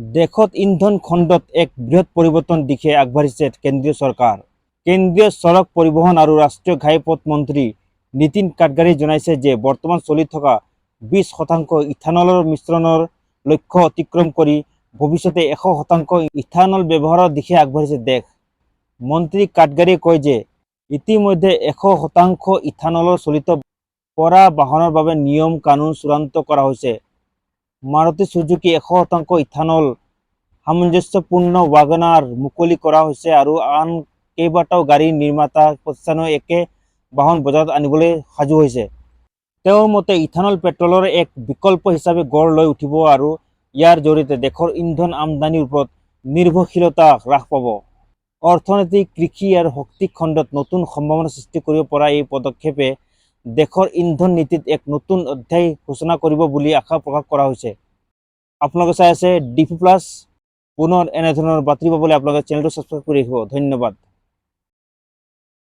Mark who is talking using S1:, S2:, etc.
S1: দেশত ইন্ধন খণ্ডত এক বৃহৎ পৰিৱৰ্তন দিশে আগবাঢ়িছে কেন্দ্ৰীয় চৰকাৰ। কেন্দ্ৰীয় সড়ক পৰিবহণ আৰু ৰাষ্ট্ৰীয় ঘাইপথ মন্ত্ৰী নীতিন গাডকাৰী জনাইছে যে বৰ্তমান চলি থকা 20% ইথানলৰ মিশ্ৰণৰ লক্ষ্য অতিক্ৰম কৰি ভৱিষ্যতে 100% ইথানল ব্যৱহাৰৰ দিশে আগবাঢ়িছে দেশ। মন্ত্ৰী গাডকাৰীয়ে কয় যে ইতিমধ্যে 100% ইথানলৰ চলিত কৰা বাহনৰ বাবে নিয়ম কানুন চূড়ান্ত কৰা হৈছে। মাৰুতি সুজুকি 100% ইথানল সামঞ্জস্যপূৰ্ণ ৱাগনাৰ মুকলি কৰা হৈছে আৰু আন কেইবাটাও গাড়ী নিৰ্মাতা প্ৰতিষ্ঠানেও একে বাহন বজাৰত আনিবলৈ সাজু হৈছে। তেওঁৰ মতে ইথানল পেট্ৰলৰ এক বিকল্প হিচাপে গঢ় লৈ উঠিব আৰু ইয়াৰ জৰিয়তে দেশৰ ইন্ধন আমদানিৰ ওপৰত নিৰ্ভৰশীলতা হ্ৰাস পাব। অৰ্থনীতি, কৃষি আৰু শক্তি খণ্ডত নতুন সম্ভাৱনা সৃষ্টি কৰিব পৰা এই পদক্ষেপে দেশৰ ইন্ধন নীতিত এক নতুন অধ্যায় সূচনা কৰিব বুলি আশা প্ৰকাশ কৰা হৈছে। আপোনালোকে চাই আছে DP+। পুনৰ এনেধৰণৰ বাতৰি পাবলৈ আপোনালোকে চেনেলটো ছাবস্ক্ৰাইব কৰি ৰাখিব। ধন্যবাদ।